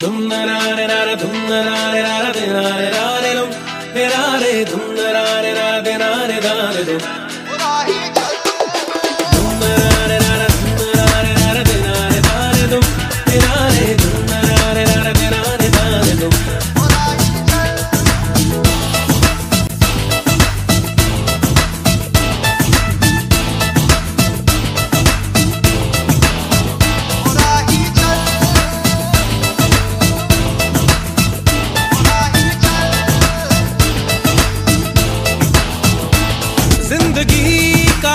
Dum na na na na dum na na na na de na na na dum de na re dum na na na de na re da re dum dum na na na dum na na na de na re da re dum de na re dum na na na de na re da re dum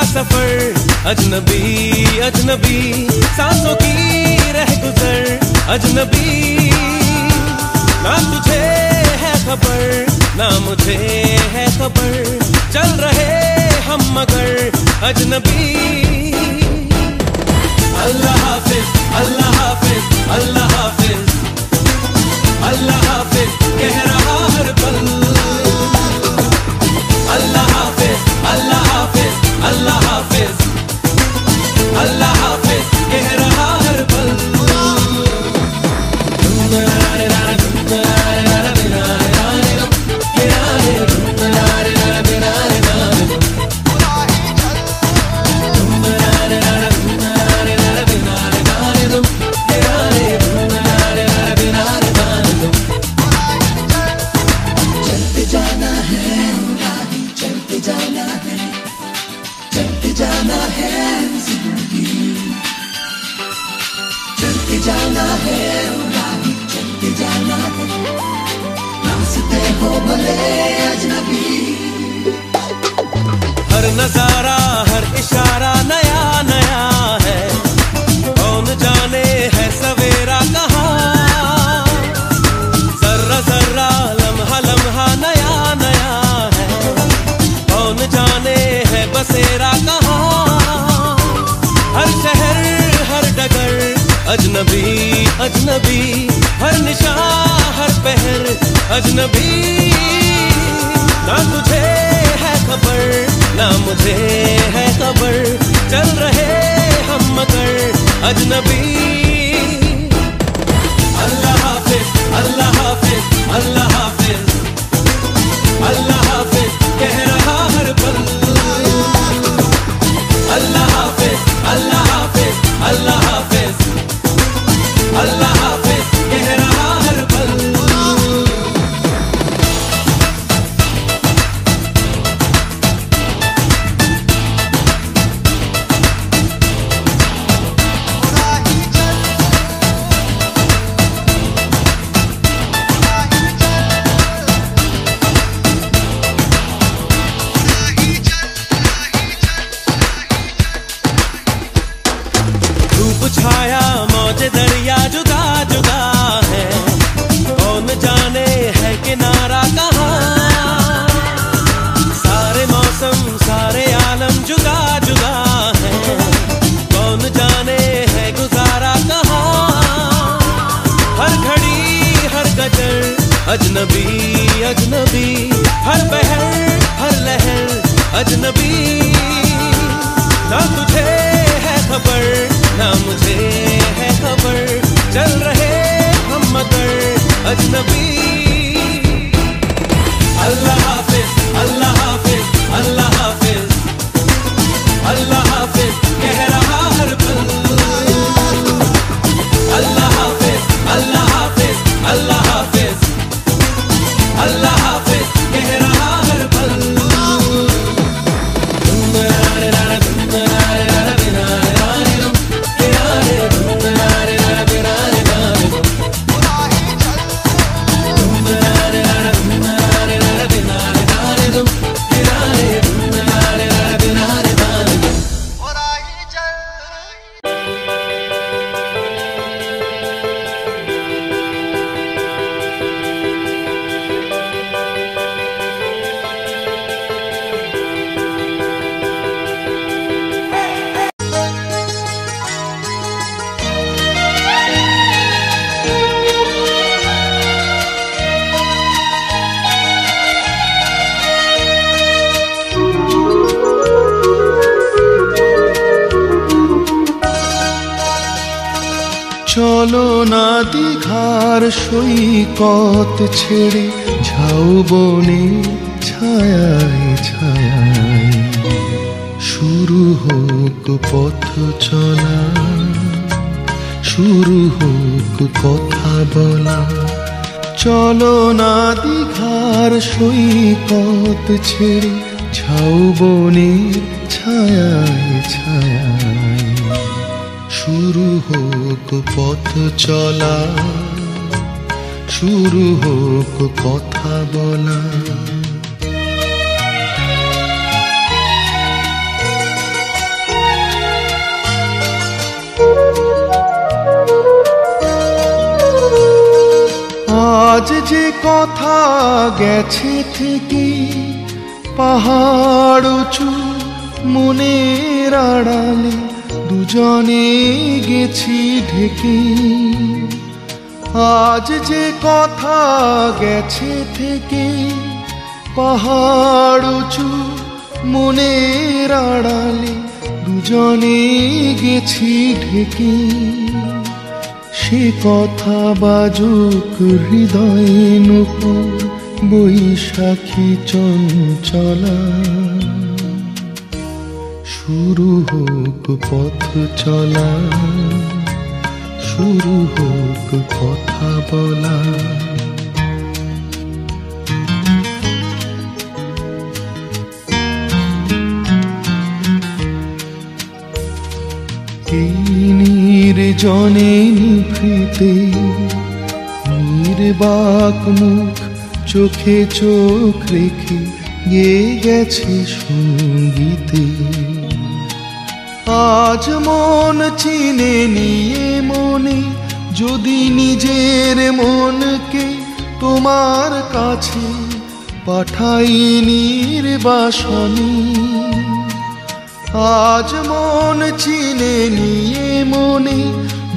सफर अजनबी अजनबी सांसों की रह गुजर अजनबी ना तुझे है खबर ना मुझे है खबर चल रहे हम मगर अजनबी अल्लाह हाफिज अल्लाह हाफिज अल्लाह हाफिज अल्लाह हाफिज कह रहा हर पल अल्लाह हाफिज अल्लाह हाफिज अल्लाह हाफिज अल्लाह हाफिज कह रहा हर पल चलते जाना है चलते जाना है चलते जाना है जिंदगी चलते जाना है चलते जाना है रास्ते हो भले अजनबी हर नजारा हर इशारा नया नया है कौन जाने है सवेरा कहाँ जर्रा जर्रा लम्हा लम्हा नया नया है कौन जाने है बसेरा कहाँ हर शहर हर डगर अजनबी अजनबी हर निशान हर पहर अजनबी ना तुझे है खबर ना मुझे है खबर चल रहे हम मगर अजनबी अल्लाह हाफिज अल्लाह हाफिज अल्लाह हाफिज अल्लाह हाफिज कह रहा हर पल अल्लाह हाफिज अल्लाह हाफिज अल्लाह हाफिज अल्लाह हाफिज कह रहा हर पल छाया मौज दरिया जुदा जुदा है कौन जाने है किनारा कहाँ सारे मौसम सारे आलम जुदा जुदा है कौन जाने है गुजारा कहाँ हर घड़ी हर गजर अजनबी अजनबी हर पहर हर लहर अजनबी ना तुझे है खबर ना मुझे है खबर चल रहे हम मगर अजनबी अल्लाह हाफिज अल्लाह हाफिज अल्लाह हाफिज अल्लाह हाफिज कह रहा हर पल अल्लाह हाफिज अल्लाह हाफिज अल्लाह हाफिज अल्लाह हाफिज कह रहा हर पल চলো না দীঘার সৈকত ছেড়ে ঝাউবনে ছায়ায় ছায়ায় শুরু হোক পথ চলা, শুরু হোক কথা বলা। চলো না দীঘার সৈকত ছেড়ে ঝাউবনের ছায়ায় ছায়ায় শুরু হোক পথ চলা, শুরু হোক কথা বলা। আজ যে কথা গেছে থেকে পাহাড় উঁচু মনের আড়ালে দুজনে গেছি ঢেকে। আজ যে কথা গেছে থেকে পাহাড় উঁচু মনের আড়ালে দুজনে গেছি ঢেকে। সে কথা বাজুক হৃদয়ে নূপুর বৈশাখী চঞ্চলা। শুরু হোক পথ চলা, শুরু হোক কথা বলা। এই নির্জনে নিভৃতে নির্বাক মুখ চোখে চোখ রেখে গেয়ে গেছে সঙ্গীতে। আজ মন চিনে নিয়ে মনে যদি নিজের মনকে তোমার কাছে পাঠাই নির্বাসনে। আজ মন চিনে নিয়ে মনে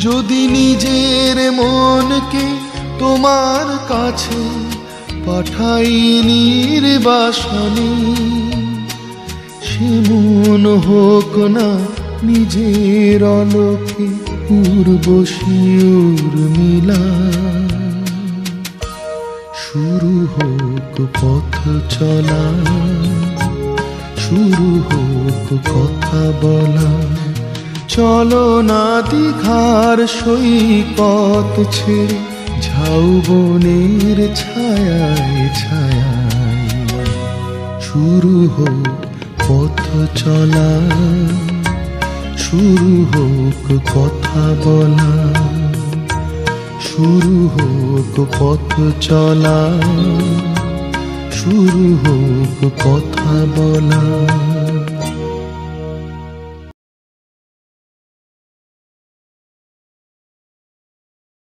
যদি নিজের মনকে তোমার কাছে পাঠাই নির্বাসনে। সে মন হোক না নিজের অলোকে উর্বশী উর্মিলা। শুরু হোক পথ চলা, শুরু হোক কথা বলা। চলো না দীঘার সৈকত ছেড়ে ঝাউবনের ছায়ায় ছায়ায় শুরু হোক পথ চলা, শুরু হোক কথা বলা। শুরু হোক পথ চলা, শুরু হোক কথা বলা।